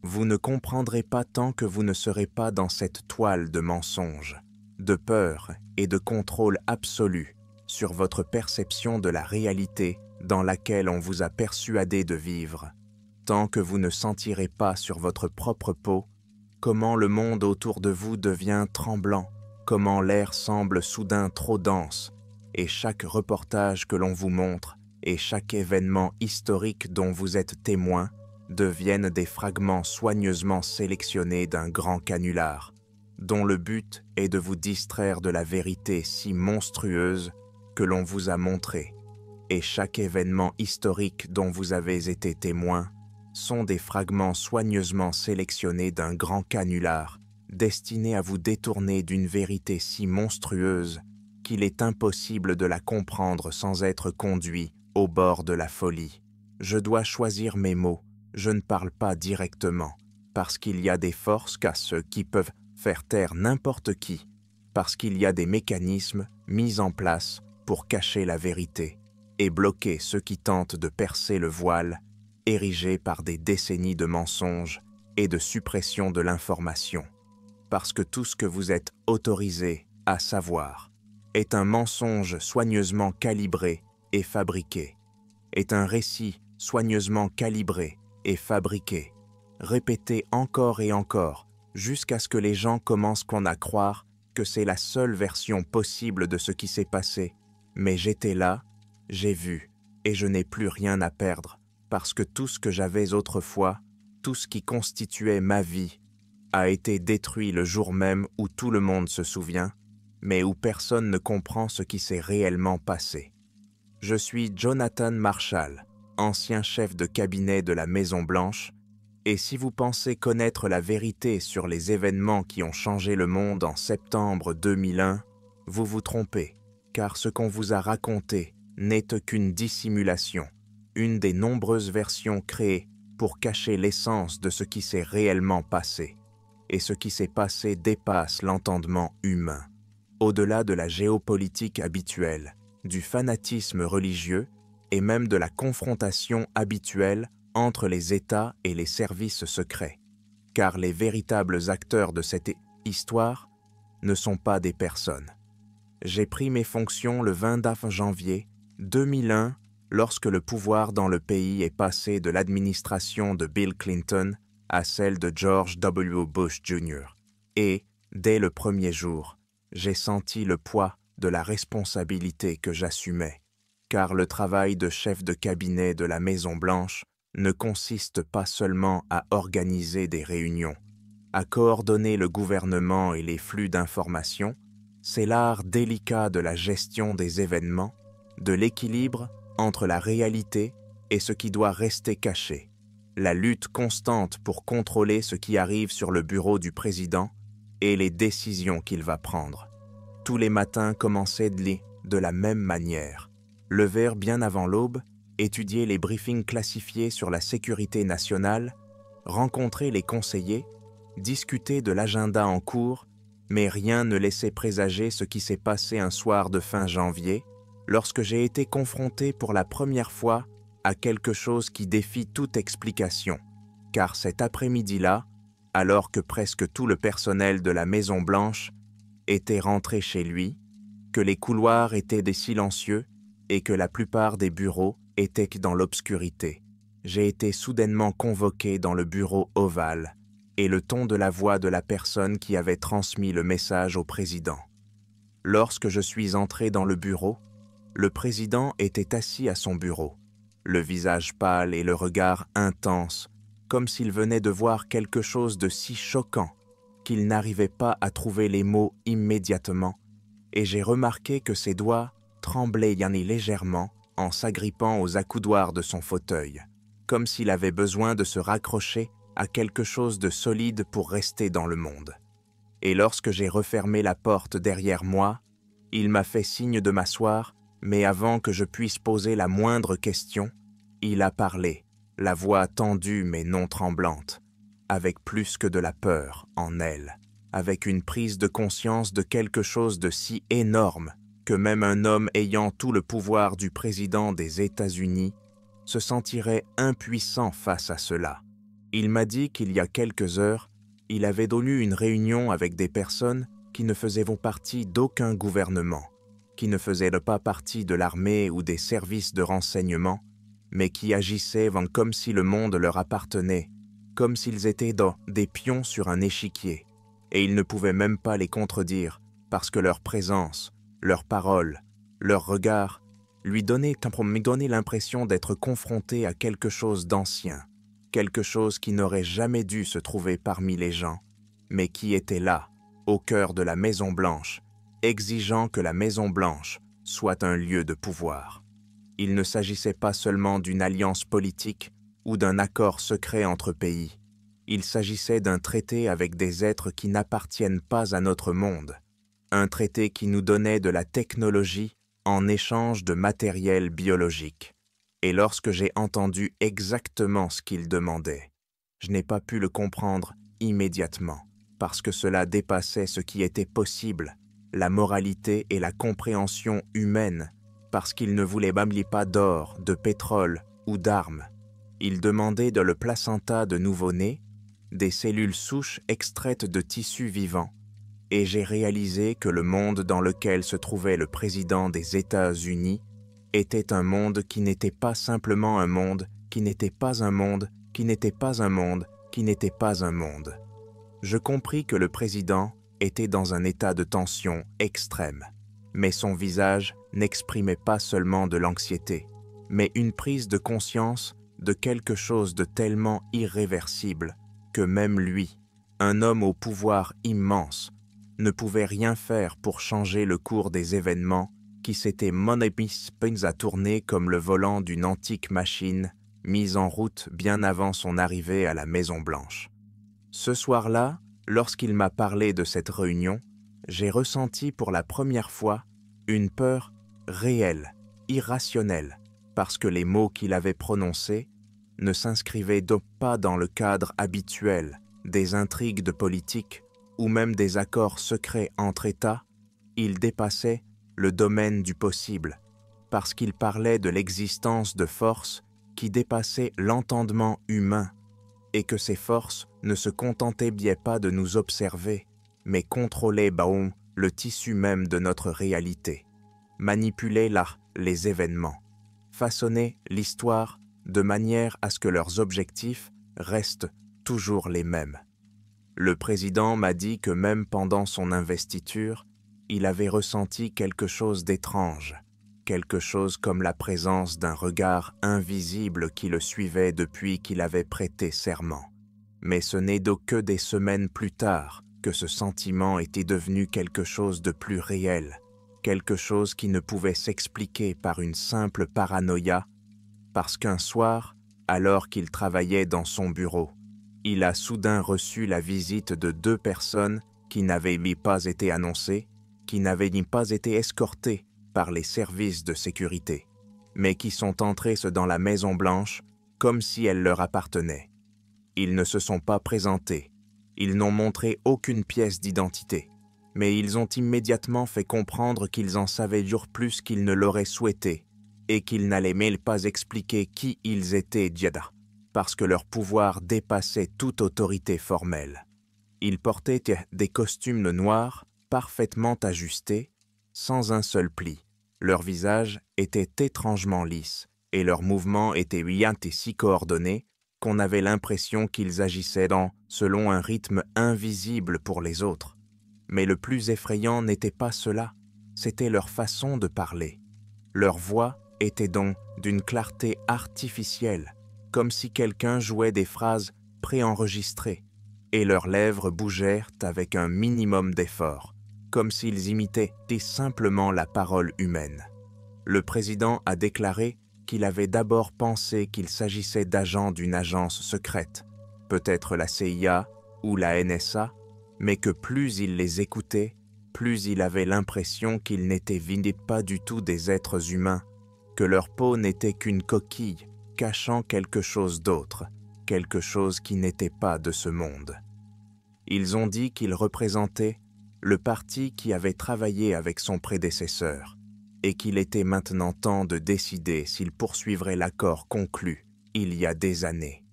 Vous ne comprendrez pas tant que vous ne serez pas dans cette toile de mensonges, de peur et de contrôle absolu sur votre perception de la réalité dans laquelle on vous a persuadé de vivre, tant que vous ne sentirez pas sur votre propre peau comment le monde autour de vous devient tremblant, comment l'air semble soudain trop dense, et chaque reportage que l'on vous montre et chaque événement historique dont vous êtes témoin deviennent des fragments soigneusement sélectionnés d'un grand canular, dont le but est de vous distraire de la vérité si monstrueuse que l'on vous a montrée. Et chaque événement historique dont vous avez été témoin sont des fragments soigneusement sélectionnés d'un grand canular, destiné à vous détourner d'une vérité si monstrueuse qu'il est impossible de la comprendre sans être conduit au bord de la folie. Je dois choisir mes mots, je ne parle pas directement, parce qu'il y a des forces qu'à ceux qui peuvent faire taire n'importe qui, parce qu'il y a des mécanismes mis en place pour cacher la vérité et bloquer ceux qui tentent de percer le voile érigé par des décennies de mensonges et de suppression de l'information, parce que tout ce que vous êtes autorisé à savoir est un mensonge soigneusement calibré et fabriqué, est un récit soigneusement calibré et fabriqué, répété encore et encore, jusqu'à ce que les gens commencent à croire que c'est la seule version possible de ce qui s'est passé. Mais j'étais là, j'ai vu, et je n'ai plus rien à perdre, parce que tout ce que j'avais autrefois, tout ce qui constituait ma vie, a été détruit le jour même où tout le monde se souvient, mais où personne ne comprend ce qui s'est réellement passé. Je suis Jonathan Marshall, ancien chef de cabinet de la Maison-Blanche, et si vous pensez connaître la vérité sur les événements qui ont changé le monde en septembre 2001, vous vous trompez, car ce qu'on vous a raconté n'est qu'une dissimulation, une des nombreuses versions créées pour cacher l'essence de ce qui s'est réellement passé. Et ce qui s'est passé dépasse l'entendement humain. Au-delà de la géopolitique habituelle, du fanatisme religieux et même de la confrontation habituelle entre les États et les services secrets. Car les véritables acteurs de cette histoire ne sont pas des personnes. J'ai pris mes fonctions le 29 janvier 2001 lorsque le pouvoir dans le pays est passé de l'administration de Bill Clinton à celle de George W. Bush Jr. Et, dès le premier jour, j'ai senti le poids de la responsabilité que j'assumais, car le travail de chef de cabinet de la Maison-Blanche ne consiste pas seulement à organiser des réunions, à coordonner le gouvernement et les flux d'informations, c'est l'art délicat de la gestion des événements, de l'équilibre entre la réalité et ce qui doit rester caché, la lutte constante pour contrôler ce qui arrive sur le bureau du président et les décisions qu'il va prendre. Tous les matins commençaient de la même manière. Lever bien avant l'aube, étudier les briefings classifiés sur la sécurité nationale, rencontrer les conseillers, discuter de l'agenda en cours, mais rien ne laissait présager ce qui s'est passé un soir de fin janvier, lorsque j'ai été confronté pour la première fois à quelque chose qui défie toute explication, car cet après-midi-là, alors que presque tout le personnel de la Maison-Blanche était rentré chez lui, que les couloirs étaient des silencieux et que la plupart des bureaux étaient dans l'obscurité, j'ai été soudainement convoqué dans le bureau ovale et le ton de la voix de la personne qui avait transmis le message au président. Lorsque je suis entré dans le bureau, le président était assis à son bureau, le visage pâle et le regard intense, comme s'il venait de voir quelque chose de si choquant qu'il n'arrivait pas à trouver les mots immédiatement, et j'ai remarqué que ses doigts tremblaient légèrement en s'agrippant aux accoudoirs de son fauteuil, comme s'il avait besoin de se raccrocher à quelque chose de solide pour rester dans le monde. Et lorsque j'ai refermé la porte derrière moi, il m'a fait signe de m'asseoir, mais avant que je puisse poser la moindre question, il a parlé, la voix tendue mais non tremblante, avec plus que de la peur en elle, avec une prise de conscience de quelque chose de si énorme que même un homme ayant tout le pouvoir du président des États-Unis se sentirait impuissant face à cela. Il m'a dit qu'il y a quelques heures, il avait tenu une réunion avec des personnes qui ne faisaient partie d'aucun gouvernement, qui ne faisaient pas partie de l'armée ou des services de renseignement, mais qui agissaient comme si le monde leur appartenait, comme s'ils étaient des pions sur un échiquier, et ils ne pouvaient même pas les contredire, parce que leur présence, leurs paroles, leur regard lui donnaient l'impression d'être confronté à quelque chose d'ancien, quelque chose qui n'aurait jamais dû se trouver parmi les gens, mais qui était là, au cœur de la Maison Blanche, exigeant que la Maison Blanche soit un lieu de pouvoir. Il ne s'agissait pas seulement d'une alliance politique ou d'un accord secret entre pays. Il s'agissait d'un traité avec des êtres qui n'appartiennent pas à notre monde, un traité qui nous donnait de la technologie en échange de matériel biologique. Et lorsque j'ai entendu exactement ce qu'il demandait, je n'ai pas pu le comprendre immédiatement, parce que cela dépassait ce qui était possible, la moralité et la compréhension humaine, parce qu'il ne voulait même pas d'or, de pétrole ou d'armes. Il demandait le placenta de nouveau-nés, des cellules souches extraites de tissus vivants, et j'ai réalisé que le monde dans lequel se trouvait le président des États-Unis était un monde qui n'était pas simplement un monde, qui n'était pas un monde, qui n'était pas un monde, qui n'était pas un monde. Je compris que le président était dans un état de tension extrême, mais son visage n'exprimait pas seulement de l'anxiété, mais une prise de conscience de quelque chose de tellement irréversible que même lui, un homme au pouvoir immense, ne pouvait rien faire pour changer le cours des événements qui s'étaient mis à tourner comme le volant d'une antique machine mise en route bien avant son arrivée à la Maison-Blanche. Ce soir-là, lorsqu'il m'a parlé de cette réunion, j'ai ressenti pour la première fois une peur réelle, irrationnelle, parce que les mots qu'il avait prononcés ne s'inscrivaient donc pas dans le cadre habituel des intrigues de politique ou même des accords secrets entre États. Ils dépassaient le domaine du possible, parce qu'il parlait de l'existence de forces qui dépassaient l'entendement humain, et que ces forces ne se contentaient bien pas de nous observer, mais contrôlaient le tissu même de notre réalité, manipulaient les événements, façonnaient l'histoire de manière à ce que leurs objectifs restent toujours les mêmes. Le président m'a dit que même pendant son investiture, il avait ressenti quelque chose d'étrange, quelque chose comme la présence d'un regard invisible qui le suivait depuis qu'il avait prêté serment. Mais ce n'est donc que des semaines plus tard que ce sentiment était devenu quelque chose de plus réel, quelque chose qui ne pouvait s'expliquer par une simple paranoïa, parce qu'un soir, alors qu'il travaillait dans son bureau, il a soudain reçu la visite de 2 personnes qui n'avaient pas été annoncées, qui n'avaient pas été escortées par les services de sécurité, mais qui sont entrées dans la Maison-Blanche comme si elle leur appartenait. Ils ne se sont pas présentés, ils n'ont montré aucune pièce d'identité, mais ils ont immédiatement fait comprendre qu'ils en savaient plus qu'ils ne l'auraient souhaité et qu'ils n'allaient même pas expliquer qui ils étaient, parce que leur pouvoir dépassait toute autorité formelle. Ils portaient des costumes noirs parfaitement ajustés, sans un seul pli. Leur visage était étrangement lisse et leurs mouvements étaient et si coordonnés qu'on avait l'impression qu'ils agissaient selon un rythme invisible pour les autres. Mais le plus effrayant n'était pas cela, c'était leur façon de parler. Leur voix était donc d'une clarté artificielle, comme si quelqu'un jouait des phrases préenregistrées, et leurs lèvres bougèrent avec un minimum d'effort, comme s'ils imitaient simplement la parole humaine. Le président a déclaré qu'il avait d'abord pensé qu'il s'agissait d'agents d'une agence secrète, peut-être la CIA ou la NSA, mais que plus il les écoutait, plus il avait l'impression qu'ils n'étaient pas du tout des êtres humains, que leur peau n'était qu'une coquille cachant quelque chose d'autre, quelque chose qui n'était pas de ce monde. Ils ont dit qu'ils représentaient le parti qui avait travaillé avec son prédécesseur et qu'il était maintenant temps de décider s'il poursuivrait l'accord conclu il y a des années.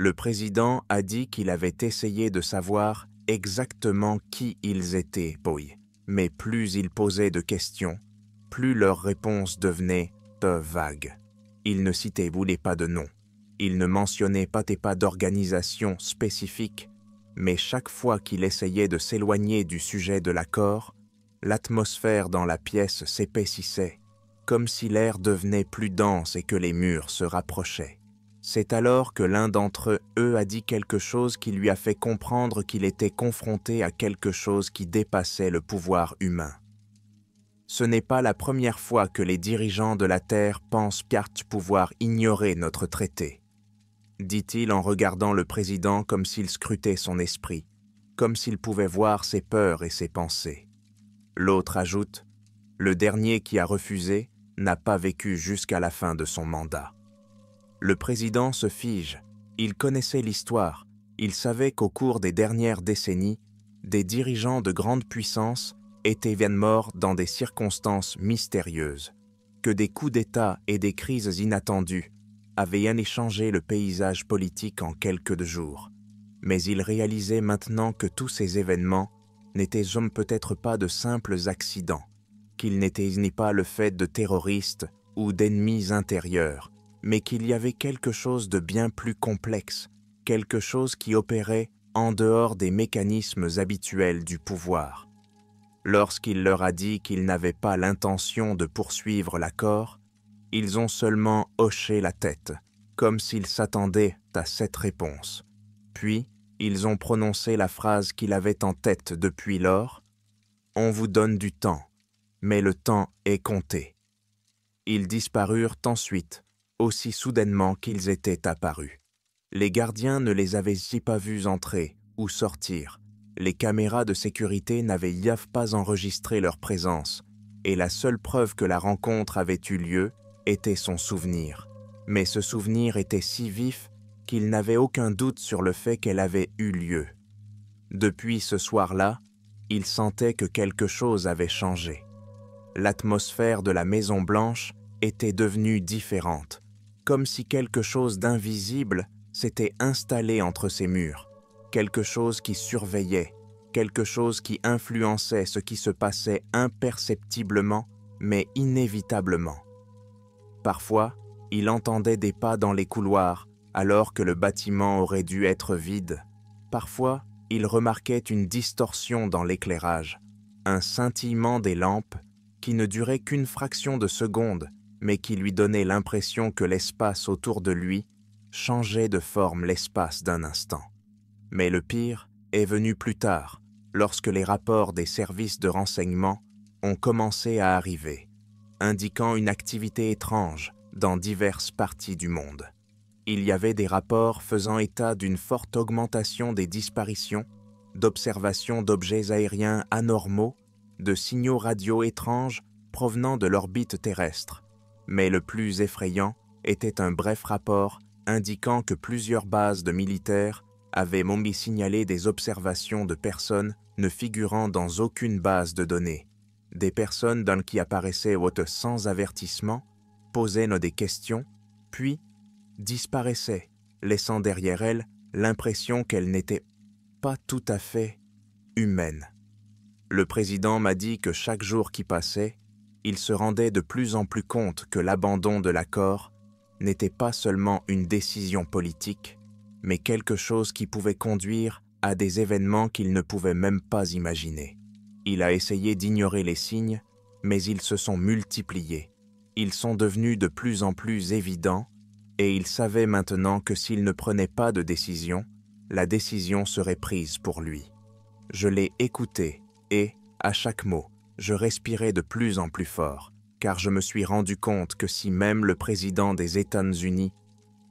Le président a dit qu'il avait essayé de savoir exactement qui ils étaient, mais plus il posait de questions, plus leurs réponses devenaient vagues. Il ne citait pas de nom. Il ne mentionnait pas d'organisation spécifique, mais chaque fois qu'il essayait de s'éloigner du sujet de l'accord, l'atmosphère dans la pièce s'épaississait, comme si l'air devenait plus dense et que les murs se rapprochaient. C'est alors que l'un d'entre eux a dit quelque chose qui lui a fait comprendre qu'il était confronté à quelque chose qui dépassait le pouvoir humain. Ce n'est pas la première fois que les dirigeants de la Terre pensent pouvoir ignorer notre traité, dit-il en regardant le président comme s'il scrutait son esprit, comme s'il pouvait voir ses peurs et ses pensées. L'autre ajoute, « Le dernier qui a refusé n'a pas vécu jusqu'à la fin de son mandat. » Le président se fige, il connaissait l'histoire, il savait qu'au cours des dernières décennies, des dirigeants de grande puissance étaient morts dans des circonstances mystérieuses, que des coups d'État et des crises inattendues avaient échangé le paysage politique en quelques jours. Mais il réalisait maintenant que tous ces événements n'étaient peut-être pas de simples accidents, qu'ils n'étaient ni pas le fait de terroristes ou d'ennemis intérieurs, mais qu'il y avait quelque chose de bien plus complexe, quelque chose qui opérait en dehors des mécanismes habituels du pouvoir. Lorsqu'il leur a dit qu'ils n'avaient pas l'intention de poursuivre l'accord, ils ont seulement hoché la tête, comme s'ils s'attendaient à cette réponse. Puis, ils ont prononcé la phrase qu'il avait en tête depuis lors, « On vous donne du temps, mais le temps est compté. » Ils disparurent ensuite, aussi soudainement qu'ils étaient apparus. Les gardiens ne les avaient pas vus entrer ou sortir. Les caméras de sécurité n'avaient pas enregistré leur présence, et la seule preuve que la rencontre avait eu lieu était son souvenir. Mais ce souvenir était si vif qu'il n'avait aucun doute sur le fait qu'elle avait eu lieu. Depuis ce soir-là, il sentait que quelque chose avait changé. L'atmosphère de la Maison-Blanche était devenue différente, comme si quelque chose d'invisible s'était installé entre ces murs, quelque chose qui surveillait, quelque chose qui influençait ce qui se passait imperceptiblement, mais inévitablement. Parfois, il entendait des pas dans les couloirs, alors que le bâtiment aurait dû être vide. Parfois, il remarquait une distorsion dans l'éclairage, un scintillement des lampes qui ne durait qu'une fraction de seconde, mais qui lui donnait l'impression que l'espace autour de lui changeait de forme l'espace d'un instant. Mais le pire est venu plus tard, lorsque les rapports des services de renseignement ont commencé à arriver, indiquant une activité étrange dans diverses parties du monde. Il y avait des rapports faisant état d'une forte augmentation des disparitions, d'observations d'objets aériens anormaux, de signaux radio étranges provenant de l'orbite terrestre. Mais le plus effrayant était un bref rapport indiquant que plusieurs bases de militaires avaient signalé des observations de personnes ne figurant dans aucune base de données, des personnes qui apparaissaient sans avertissement, posaient des questions, puis disparaissaient, laissant derrière elles l'impression qu'elles n'étaient pas tout à fait humaines. Le président m'a dit que chaque jour qui passait, il se rendait de plus en plus compte que l'abandon de l'accord n'était pas seulement une décision politique, mais quelque chose qui pouvait conduire à des événements qu'il ne pouvait même pas imaginer. Il a essayé d'ignorer les signes, mais ils se sont multipliés. Ils sont devenus de plus en plus évidents, et il savait maintenant que s'il ne prenait pas de décision, la décision serait prise pour lui. Je l'ai écouté, et, à chaque mot, je respirais de plus en plus fort, car je me suis rendu compte que si même le président des États-Unis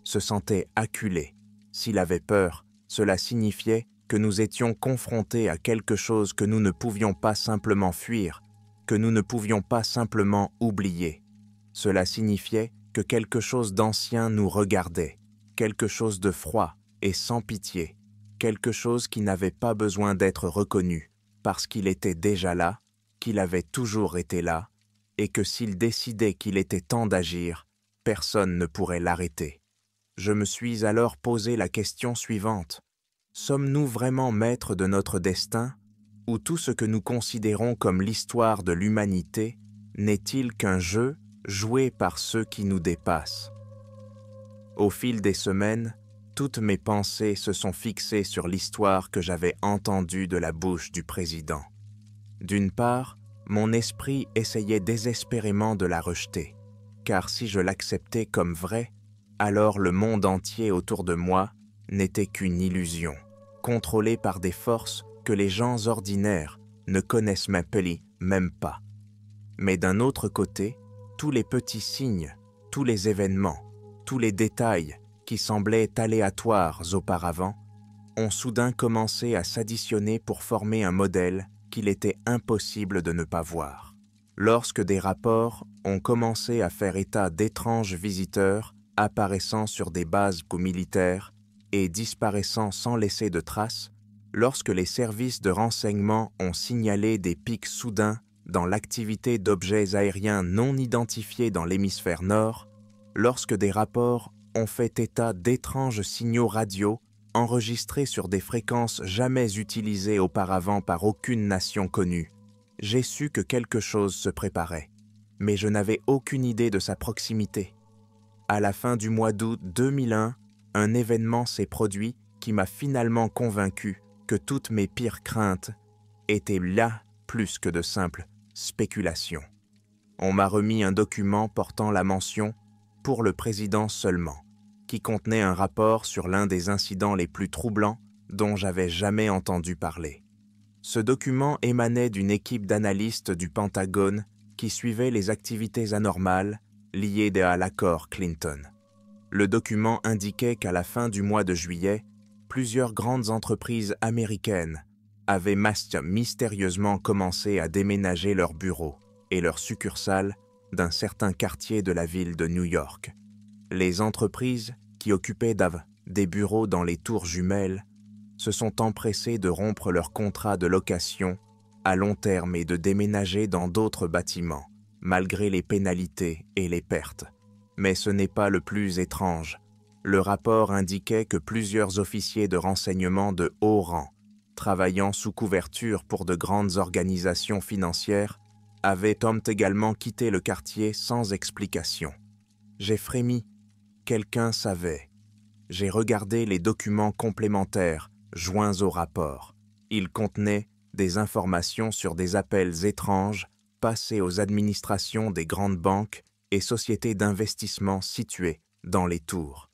se sentait acculé, s'il avait peur, cela signifiait que nous étions confrontés à quelque chose que nous ne pouvions pas simplement fuir, que nous ne pouvions pas simplement oublier. Cela signifiait que quelque chose d'ancien nous regardait, quelque chose de froid et sans pitié, quelque chose qui n'avait pas besoin d'être reconnu, parce qu'il était déjà là, qu'il avait toujours été là, et que s'il décidait qu'il était temps d'agir, personne ne pourrait l'arrêter. Je me suis alors posé la question suivante. Sommes-nous vraiment maîtres de notre destin, ou tout ce que nous considérons comme l'histoire de l'humanité n'est-il qu'un jeu joué par ceux qui nous dépassent? Au fil des semaines, toutes mes pensées se sont fixées sur l'histoire que j'avais entendue de la bouche du président. D'une part, mon esprit essayait désespérément de la rejeter, car si je l'acceptais comme vraie, alors le monde entier autour de moi n'était qu'une illusion, contrôlée par des forces que les gens ordinaires ne connaissent même pas. Mais d'un autre côté, tous les petits signes, tous les événements, tous les détails qui semblaient aléatoires auparavant, ont soudain commencé à s'additionner pour former un modèle qu'il était impossible de ne pas voir. Lorsque des rapports ont commencé à faire état d'étranges visiteurs apparaissant sur des bases militaires et disparaissant sans laisser de traces, lorsque les services de renseignement ont signalé des pics soudains dans l'activité d'objets aériens non identifiés dans l'hémisphère nord, lorsque des rapports ont fait état d'étranges signaux radio enregistrés sur des fréquences jamais utilisées auparavant par aucune nation connue, j'ai su que quelque chose se préparait, mais je n'avais aucune idée de sa proximité. À la fin du mois d'août 2001, un événement s'est produit qui m'a finalement convaincu que toutes mes pires craintes étaient là plus que de simples spéculations. On m'a remis un document portant la mention « Pour le président seulement », qui contenait un rapport sur l'un des incidents les plus troublants dont j'avais jamais entendu parler. Ce document émanait d'une équipe d'analystes du Pentagone qui suivait les activités anormales liées à l'accord Clinton. Le document indiquait qu'à la fin du mois de juillet, plusieurs grandes entreprises américaines avaient mystérieusement commencé à déménager leurs bureaux et leurs succursales d'un certain quartier de la ville de New York. Les entreprises qui occupaient des bureaux dans les tours jumelles se sont empressées de rompre leur contrat de location à long terme et de déménager dans d'autres bâtiments, malgré les pénalités et les pertes. Mais ce n'est pas le plus étrange. Le rapport indiquait que plusieurs officiers de renseignement de haut rang, travaillant sous couverture pour de grandes organisations financières, avaient également quitté le quartier sans explication. J'ai frémi. Quelqu'un savait. J'ai regardé les documents complémentaires joints au rapport. Ils contenaient des informations sur des appels étranges passés aux administrations des grandes banques et sociétés d'investissement situées dans les tours.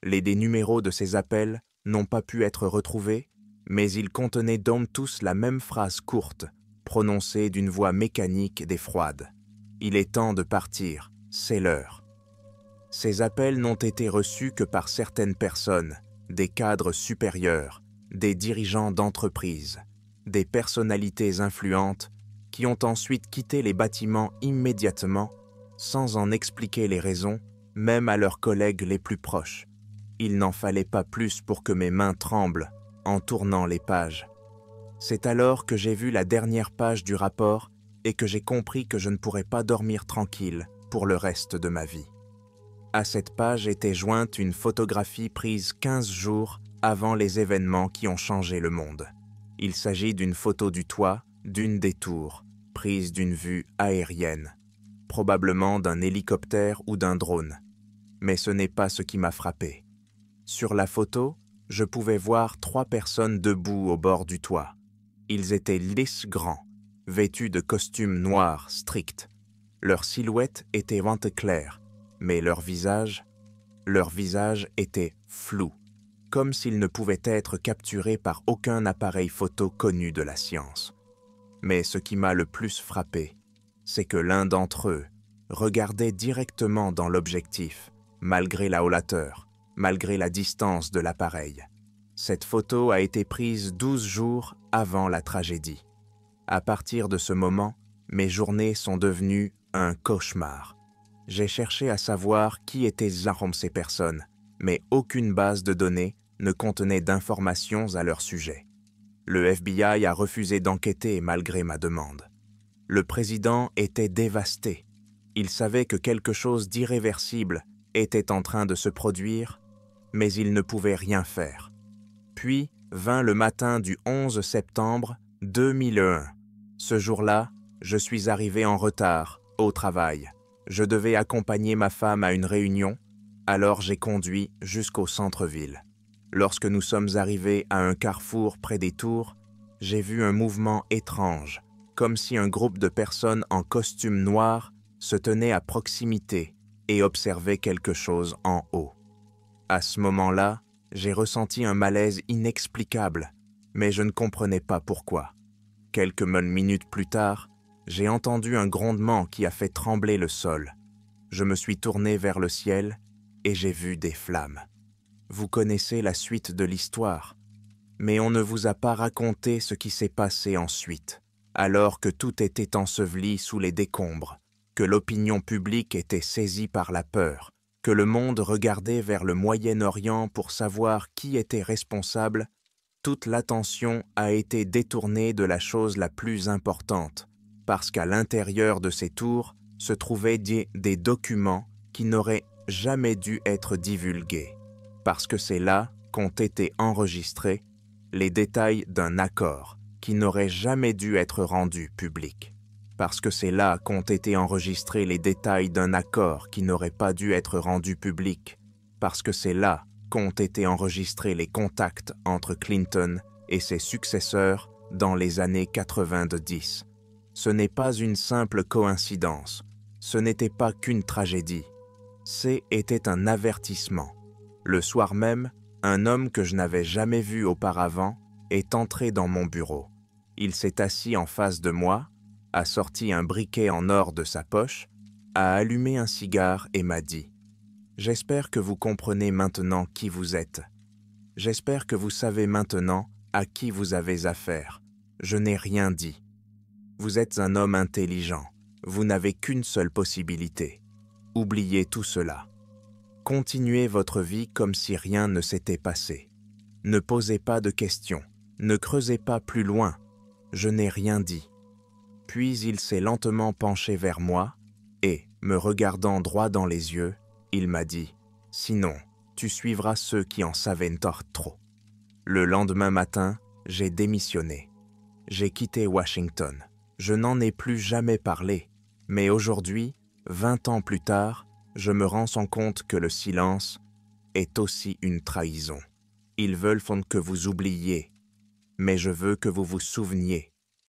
Les numéros de ces appels n'ont pas pu être retrouvés, mais ils contenaient donc tous la même phrase courte, prononcée d'une voix mécanique et froide. « Il est temps de partir, c'est l'heure ». Ces appels n'ont été reçus que par certaines personnes, des cadres supérieurs, des dirigeants d'entreprises, des personnalités influentes qui ont ensuite quitté les bâtiments immédiatement sans en expliquer les raisons, même à leurs collègues les plus proches. Il n'en fallait pas plus pour que mes mains tremblent en tournant les pages. C'est alors que j'ai vu la dernière page du rapport et que j'ai compris que je ne pourrais pas dormir tranquille pour le reste de ma vie. À cette page était jointe une photographie prise 15 jours avant les événements qui ont changé le monde. Il s'agit d'une photo du toit d'une des tours, prise d'une vue aérienne, probablement d'un hélicoptère ou d'un drone. Mais ce n'est pas ce qui m'a frappé. Sur la photo, je pouvais voir 3 personnes debout au bord du toit. Ils étaient lisses grands, vêtus de costumes noirs stricts. Leur silhouette était claire, mais leur visage était flou, comme s'ils ne pouvaient être capturés par aucun appareil photo connu de la science. Mais ce qui m'a le plus frappé, c'est que l'un d'entre eux regardait directement dans l'objectif, malgré la hauteur, malgré la distance de l'appareil. Cette photo a été prise 12 jours avant la tragédie. À partir de ce moment, mes journées sont devenues un cauchemar. J'ai cherché à savoir qui étaient ces personnes, mais aucune base de données ne contenait d'informations à leur sujet. Le FBI a refusé d'enquêter malgré ma demande. Le président était dévasté. Il savait que quelque chose d'irréversible était en train de se produire mais il ne pouvait rien faire. Puis vint le matin du 11 septembre 2001. Ce jour-là, je suis arrivé en retard au travail. Je devais accompagner ma femme à une réunion, alors j'ai conduit jusqu'au centre-ville. Lorsque nous sommes arrivés à un carrefour près des tours, j'ai vu un mouvement étrange, comme si un groupe de personnes en costume noir se tenait à proximité et observait quelque chose en haut. À ce moment-là, j'ai ressenti un malaise inexplicable, mais je ne comprenais pas pourquoi. Quelques molles minutes plus tard, j'ai entendu un grondement qui a fait trembler le sol. Je me suis tourné vers le ciel et j'ai vu des flammes. Vous connaissez la suite de l'histoire, mais on ne vous a pas raconté ce qui s'est passé ensuite, alors que tout était enseveli sous les décombres, que l'opinion publique était saisie par la peur, que le monde regardait vers le Moyen-Orient pour savoir qui était responsable. Toute l'attention a été détournée de la chose la plus importante, parce qu'à l'intérieur de ces tours se trouvaient des documents qui n'auraient jamais dû être divulgués, parce que c'est là qu'ont été enregistrés les détails d'un accord qui n'aurait jamais dû être rendu public, parce que c'est là qu'ont été enregistrés les détails d'un accord qui n'aurait pas dû être rendu public, parce que c'est là qu'ont été enregistrés les contacts entre Clinton et ses successeurs dans les années 90. Ce n'est pas une simple coïncidence, ce n'était pas qu'une tragédie, c'était un avertissement. Le soir même, un homme que je n'avais jamais vu auparavant est entré dans mon bureau. Il s'est assis en face de moi, a sorti un briquet en or de sa poche, a allumé un cigare et m'a dit « J'espère que vous comprenez maintenant qui vous êtes. J'espère que vous savez maintenant à qui vous avez affaire. Je n'ai rien dit. Vous êtes un homme intelligent. Vous n'avez qu'une seule possibilité. Oubliez tout cela. Continuez votre vie comme si rien ne s'était passé. Ne posez pas de questions. Ne creusez pas plus loin. Je n'ai rien dit. » Puis il s'est lentement penché vers moi et, me regardant droit dans les yeux, il m'a dit « Sinon, tu suivras ceux qui en savent trop. » Le lendemain matin, j'ai démissionné. J'ai quitté Washington. Je n'en ai plus jamais parlé, mais aujourd'hui, 20 ans plus tard, je me rends compte que le silence est aussi une trahison. Ils veulent que vous oubliez, mais je veux que vous vous souveniez.